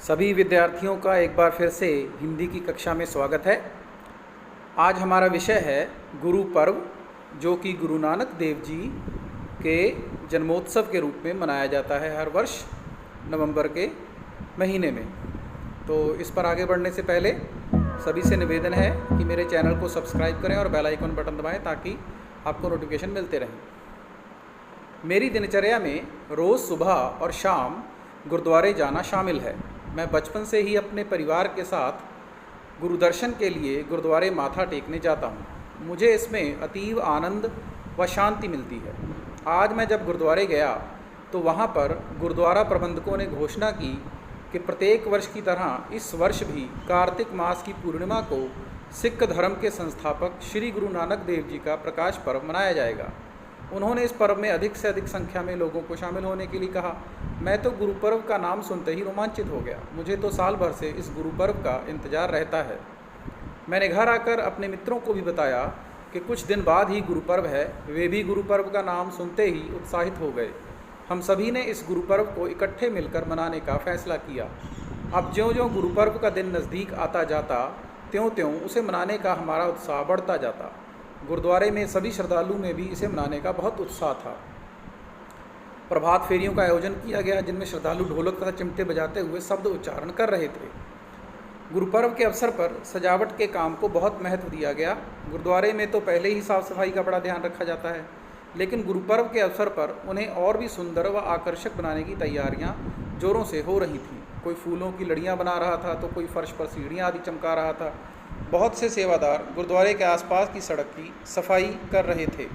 सभी विद्यार्थियों का एक बार फिर से हिंदी की कक्षा में स्वागत है। आज हमारा विषय है गुरु पर्व, जो कि गुरु नानक देव जी के जन्मोत्सव के रूप में मनाया जाता है हर वर्ष नवंबर के महीने में। तो इस पर आगे बढ़ने से पहले सभी से निवेदन है कि मेरे चैनल को सब्सक्राइब करें और बेल आइकन बटन दबाएं ताकि आपको नोटिफिकेशन मिलते रहें। मेरी दिनचर्या में रोज़ सुबह और शाम गुरुद्वारे जाना शामिल है। मैं बचपन से ही अपने परिवार के साथ गुरुदर्शन के लिए गुरुद्वारे माथा टेकने जाता हूँ। मुझे इसमें अतीव आनंद व शांति मिलती है। आज मैं जब गुरुद्वारे गया तो वहाँ पर गुरुद्वारा प्रबंधकों ने घोषणा की कि प्रत्येक वर्ष की तरह इस वर्ष भी कार्तिक मास की पूर्णिमा को सिख धर्म के संस्थापक श्री गुरु नानक देव जी का प्रकाश पर्व मनाया जाएगा। उन्होंने इस पर्व में अधिक से अधिक संख्या में लोगों को शामिल होने के लिए कहा। मैं तो गुरु पर्व का नाम सुनते ही रोमांचित हो गया। मुझे तो साल भर से इस गुरु पर्व का इंतज़ार रहता है। मैंने घर आकर अपने मित्रों को भी बताया कि कुछ दिन बाद ही गुरु पर्व है। वे भी गुरु पर्व का नाम सुनते ही उत्साहित हो गए। हम सभी ने इस गुरु पर्व को इकट्ठे मिलकर मनाने का फैसला किया। अब ज्यों-ज्यों गुरु पर्व का दिन नज़दीक आता जाता त्यों-त्यों उसे मनाने का हमारा उत्साह बढ़ता जाता। गुरुद्वारे में सभी श्रद्धालु में भी इसे मनाने का बहुत उत्साह था। प्रभात फेरियों का आयोजन किया गया, जिनमें श्रद्धालु ढोलक तथा चिमटे बजाते हुए शब्द उच्चारण कर रहे थे। गुरु पर्व के अवसर पर सजावट के काम को बहुत महत्व दिया गया। गुरुद्वारे में तो पहले ही साफ सफाई का बड़ा ध्यान रखा जाता है, लेकिन गुरु पर्व के अवसर पर उन्हें और भी सुंदर व आकर्षक बनाने की तैयारियां जोरों से हो रही थीं। कोई फूलों की लड़ियां बना रहा था तो कोई फर्श पर सीढ़ियां आदि चमका रहा था। बहुत से सेवादार गुरुद्वारे के आसपास की सड़क की सफाई कर रहे थे।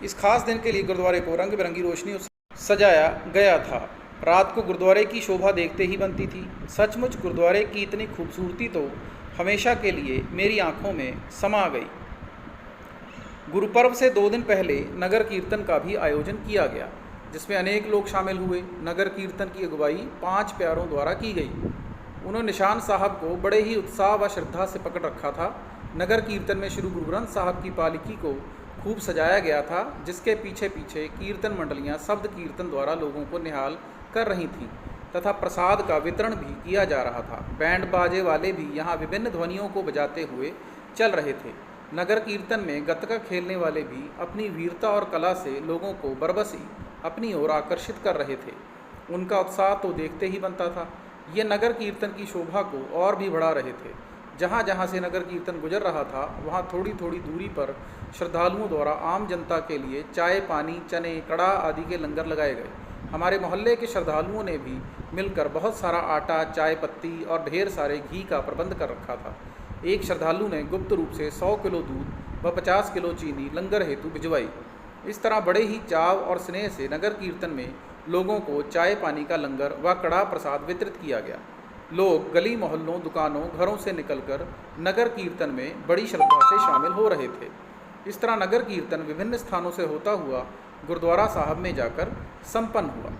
इस खास दिन के लिए गुरुद्वारे को रंग बिरंगी रोशनी सजाया गया था। रात को गुरुद्वारे की शोभा देखते ही बनती थी। सचमुच गुरुद्वारे की इतनी खूबसूरती तो हमेशा के लिए मेरी आंखों में समा गई। गुरु पर्व से 2 दिन पहले नगर कीर्तन का भी आयोजन किया गया, जिसमें अनेक लोग शामिल हुए। नगर कीर्तन की अगुवाई 5 प्यारों द्वारा की गई। उन्होंने निशान साहब को बड़े ही उत्साह व श्रद्धा से पकड़ रखा था। नगर कीर्तन में श्री गुरु ग्रंथ साहब की पालकी को खूब सजाया गया था, जिसके पीछे पीछे कीर्तन मंडलियां शब्द कीर्तन द्वारा लोगों को निहाल कर रही थीं तथा प्रसाद का वितरण भी किया जा रहा था। बैंड बाजे वाले भी यहाँ विभिन्न ध्वनियों को बजाते हुए चल रहे थे। नगर कीर्तन में गतका खेलने वाले भी अपनी वीरता और कला से लोगों को बरबसी अपनी ओर आकर्षित कर रहे थे। उनका उत्साह तो देखते ही बनता था। ये नगर कीर्तन की शोभा को और भी बढ़ा रहे थे। जहाँ जहाँ से नगर कीर्तन गुजर रहा था, वहाँ थोड़ी थोड़ी दूरी पर श्रद्धालुओं द्वारा आम जनता के लिए चाय, पानी, चने, कड़ा आदि के लंगर लगाए गए। हमारे मोहल्ले के श्रद्धालुओं ने भी मिलकर बहुत सारा आटा, चाय पत्ती और ढेर सारे घी का प्रबंध कर रखा था। एक श्रद्धालु ने गुप्त रूप से 100 किलो दूध व 50 किलो चीनी लंगर हेतु भिजवाई। इस तरह बड़े ही चाव और स्नेह से नगर कीर्तन में लोगों को चाय पानी का लंगर व कड़ा प्रसाद वितरित किया गया। लोग गली मोहल्लों, दुकानों, घरों से निकलकर नगर कीर्तन में बड़ी श्रद्धा से शामिल हो रहे थे। इस तरह नगर कीर्तन विभिन्न स्थानों से होता हुआ गुरुद्वारा साहब में जाकर संपन्न हुआ।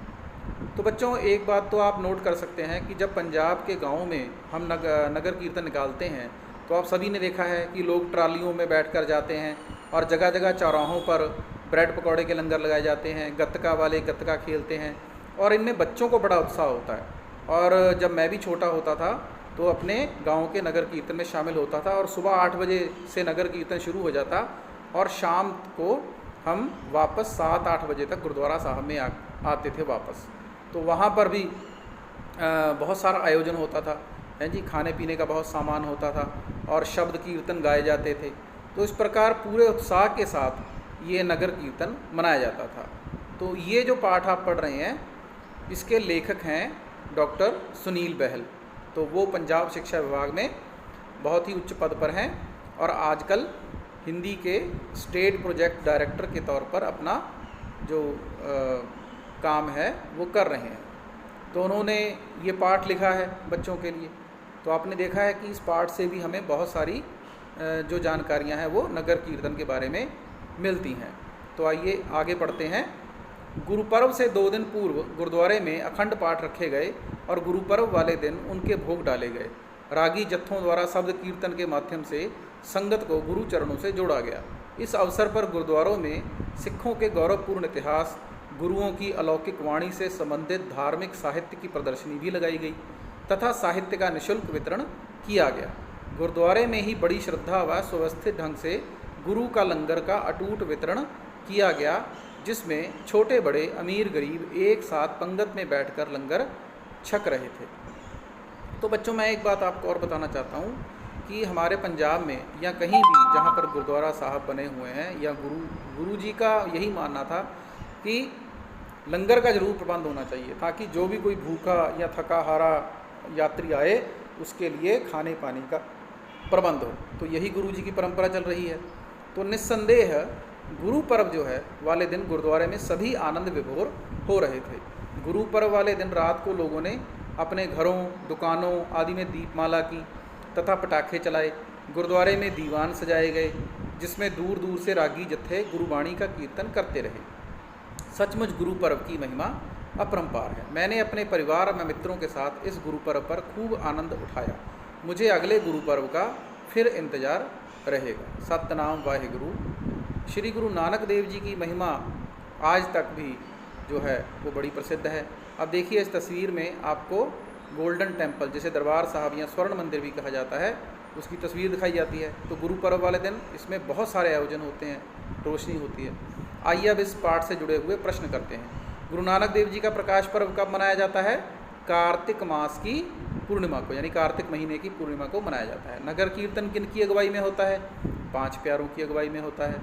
तो बच्चों, एक बात तो आप नोट कर सकते हैं कि जब पंजाब के गाँव में हम नगर कीर्तन निकालते हैं तो आप सभी ने देखा है कि लोग ट्रालियों में बैठकर जाते हैं और जगह जगह चौराहों पर ब्रेड पकौड़े के लंगर लगाए जाते हैं। गतका वाले गतका खेलते हैं और इनमें बच्चों को बड़ा उत्साह होता है। और जब मैं भी छोटा होता था तो अपने गांव के नगर कीर्तन में शामिल होता था और सुबह 8 बजे से नगर कीर्तन शुरू हो जाता और शाम को हम वापस 7-8 बजे तक गुरुद्वारा साहब में आते थे वापस। तो वहाँ पर भी बहुत सारा आयोजन होता था, है जी। खाने पीने का बहुत सामान होता था और शब्द कीर्तन गाए जाते थे। तो इस प्रकार पूरे उत्साह के साथ ये नगर कीर्तन मनाया जाता था। तो ये जो पाठ आप पढ़ रहे हैं, इसके लेखक हैं डॉक्टर सुनील बहल। तो वो पंजाब शिक्षा विभाग में बहुत ही उच्च पद पर हैं और आजकल हिंदी के स्टेट प्रोजेक्ट डायरेक्टर के तौर पर अपना जो काम है वो कर रहे हैं। तो उन्होंने ये पाठ लिखा है बच्चों के लिए। तो आपने देखा है कि इस पाठ से भी हमें बहुत सारी जो जानकारियां हैं वो नगर कीर्तन के बारे में मिलती हैं। तो आइए आगे पढ़ते हैं। गुरु पर्व से 2 दिन पूर्व गुरुद्वारे में अखंड पाठ रखे गए और गुरु पर्व वाले दिन उनके भोग डाले गए। रागी जत्थों द्वारा शब्द कीर्तन के माध्यम से संगत को गुरु चरणों से जोड़ा गया। इस अवसर पर गुरुद्वारों में सिखों के गौरवपूर्ण इतिहास, गुरुओं की अलौकिक वाणी से संबंधित धार्मिक साहित्य की प्रदर्शनी भी लगाई गई। तथा साहित्य का निःशुल्क वितरण किया गया। गुरुद्वारे में ही बड़ी श्रद्धा व सुव्यवस्थित ढंग से गुरु का लंगर का अटूट वितरण किया गया, जिसमें छोटे बड़े अमीर गरीब एक साथ पंगत में बैठकर लंगर छक रहे थे। तो बच्चों, मैं एक बात आपको और बताना चाहता हूँ कि हमारे पंजाब में या कहीं भी जहाँ पर गुरुद्वारा साहब बने हुए हैं, या गुरु जी का यही मानना था कि लंगर का जरूर प्रबंध होना चाहिए, ताकि जो भी कोई भूखा या थका हारा यात्री आए उसके लिए खाने पानी का प्रबंध हो। तो यही गुरु जी की परंपरा चल रही है। तो निस्संदेह गुरु पर्व जो है वाले दिन गुरुद्वारे में सभी आनंद विभोर हो रहे थे। गुरु पर्व वाले दिन रात को लोगों ने अपने घरों, दुकानों आदि में दीपमाला की तथा पटाखे चलाए। गुरुद्वारे में दीवान सजाए गए, जिसमें दूर दूर से रागी जत्थे गुरुवाणी का कीर्तन करते रहे। सचमुच गुरु पर्व की महिमा अपरंपार है। मैंने अपने परिवार व मित्रों के साथ इस गुरु पर्व पर खूब आनंद उठाया। मुझे अगले गुरु पर्व का फिर इंतज़ार रहेगा। सतनाम वाहिगुरु। श्री गुरु नानक देव जी की महिमा आज तक भी जो है वो बड़ी प्रसिद्ध है। अब देखिए, इस तस्वीर में आपको गोल्डन टेम्पल, जिसे दरबार साहब या स्वर्ण मंदिर भी कहा जाता है, उसकी तस्वीर दिखाई जाती है। तो गुरु पर्व वाले दिन इसमें बहुत सारे आयोजन होते हैं, रोशनी होती है। आइए अब इस पाठ से जुड़े हुए प्रश्न करते हैं। गुरु नानक देव जी का प्रकाश पर्व कब मनाया जाता है? कार्तिक मास की पूर्णिमा को, यानी कार्तिक महीने की पूर्णिमा को मनाया जाता है। नगर कीर्तन किन की अगुवाई में होता है? 5 प्यारों की अगुवाई में होता है।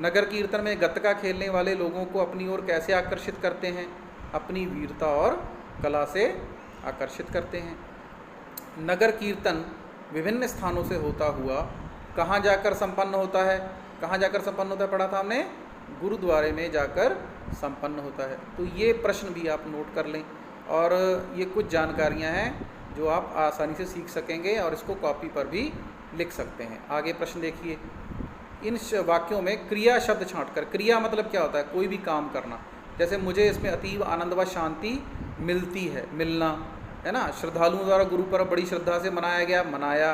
नगर कीर्तन में गतका खेलने वाले लोगों को अपनी ओर कैसे आकर्षित करते हैं? अपनी वीरता और कला से आकर्षित करते हैं। नगर कीर्तन विभिन्न स्थानों से होता हुआ कहाँ जाकर संपन्न होता है? कहाँ जाकर संपन्न होता है पढ़ा था हमने? गुरुद्वारे में जाकर संपन्न होता है। तो ये प्रश्न भी आप नोट कर लें, और ये कुछ जानकारियाँ हैं जो आप आसानी से सीख सकेंगे और इसको कॉपी पर भी लिख सकते हैं। आगे प्रश्न देखिए। इन वाक्यों में क्रिया शब्द छांटकर, क्रिया मतलब क्या होता है? कोई भी काम करना। जैसे मुझे इसमें अतीव आनंद व शांति मिलती है, मिलना है ना। श्रद्धालुओं द्वारा गुरु पर्व बड़ी श्रद्धा से मनाया गया, मनाया।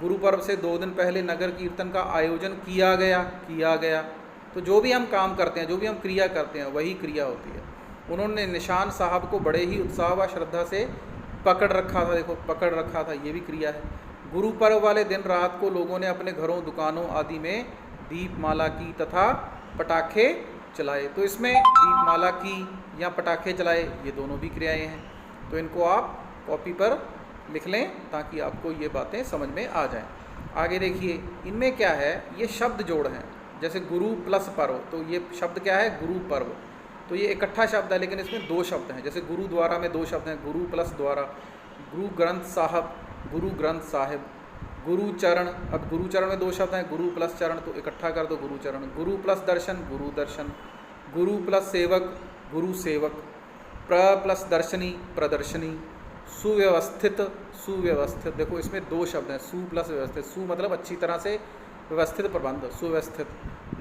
गुरु पर्व से 2 दिन पहले नगर कीर्तन का आयोजन किया गया। तो जो भी हम काम करते हैं, जो भी हम क्रिया करते हैं, वही क्रिया होती है। उन्होंने निशान साहब को बड़े ही उत्साह व श्रद्धा से पकड़ रखा था। देखो, पकड़ रखा था, ये भी क्रिया है। गुरु पर्व वाले दिन रात को लोगों ने अपने घरों, दुकानों आदि में दीपमाला की तथा पटाखे चलाए। तो इसमें दीपमाला की या पटाखे चलाए, ये दोनों भी क्रियाएं हैं। तो इनको आप कॉपी पर लिख लें ताकि आपको ये बातें समझ में आ जाएं। आगे देखिए, इनमें क्या है? ये शब्द जोड़ हैं। जैसे गुरु प्लस पर्व, तो ये शब्द क्या है? गुरु पर्व। तो ये इकट्ठा शब्द है, लेकिन इसमें 2 शब्द हैं। जैसे गुरुद्वारा में 2 शब्द हैं, गुरु प्लस द्वारा। गुरु ग्रंथ साहब, गुरु ग्रंथ साहिब। गुरु चरण, अब गुरु चरण में 2 शब्द हैं, गुरु प्लस चरण, तो इकट्ठा कर दो गुरु चरण। गुरु प्लस दर्शन, गुरु दर्शन। गुरु प्लस सेवक, गुरु सेवक। प्र प्लस दर्शनी, प्रदर्शनी। सुव्यवस्थित, सुव्यवस्थित। देखो इसमें 2 शब्द हैं, सु प्लस व्यवस्थित। सु मतलब अच्छी तरह से, व्यवस्थित प्रबंध, सुव्यवस्थित।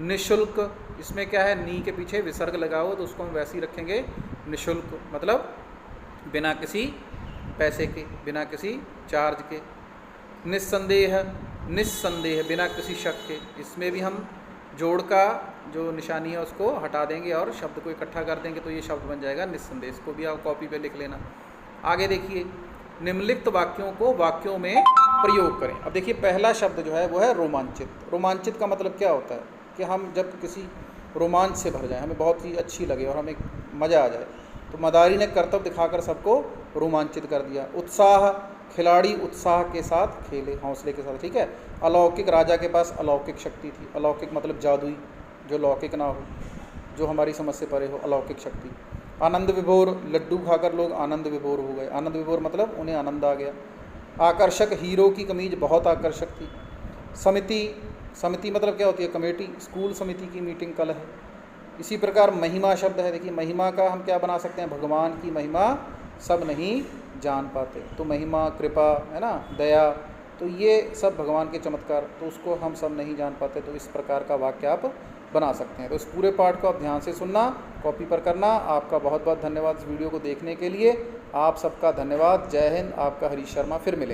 निःशुल्क, इसमें क्या है? नी के पीछे विसर्ग लगाओ तो उसको हम वैसे ही रखेंगे, निःशुल्क मतलब बिना किसी पैसे के, बिना किसी चार्ज के। निस्संदेह, निस्संदेह बिना किसी शक के। इसमें भी हम जोड़ का जो निशानी है उसको हटा देंगे और शब्द को इकट्ठा कर देंगे, तो ये शब्द बन जाएगा निस्संदेह। इसको भी आप कॉपी पे लिख लेना। आगे देखिए, निम्नलिखित वाक्यों को वाक्यों में प्रयोग करें। अब देखिए, पहला शब्द जो है वो है रोमांचित। रोमांचित का मतलब क्या होता है? कि हम जब किसी रोमांच से भर जाए, हमें बहुत ही अच्छी लगे और हमें मज़ा आ जाए। तो मदारी ने कर्तव्य दिखाकर सबको रोमांचित कर दिया। उत्साह, खिलाड़ी उत्साह के साथ खेले, हौसले के साथ, ठीक है। अलौकिक, राजा के पास अलौकिक शक्ति थी। अलौकिक मतलब जादुई, जो लौकिक ना हो, जो हमारी समझ से परे हो, अलौकिक शक्ति। आनंद विभोर, लड्डू खाकर लोग आनंद विभोर हो गए। आनंद विभोर मतलब उन्हें आनंद आ गया। आकर्षक, हीरो की कमीज बहुत आकर्षक थी। समिति, समिति मतलब क्या होती है? कमेटी। स्कूल समिति की मीटिंग कल है। इसी प्रकार महिमा शब्द है। देखिए, महिमा का हम क्या बना सकते हैं? भगवान की महिमा सब नहीं जान पाते। तो महिमा, कृपा है ना, दया, तो ये सब भगवान के चमत्कार, तो उसको हम सब नहीं जान पाते। तो इस प्रकार का वाक्य आप बना सकते हैं। तो इस पूरे पाठ को आप ध्यान से सुनना, कॉपी पर करना। आपका बहुत बहुत धन्यवाद इस वीडियो को देखने के लिए। आप सबका धन्यवाद। जय हिंद। आपका हरीश शर्मा। फिर मिलेंगे।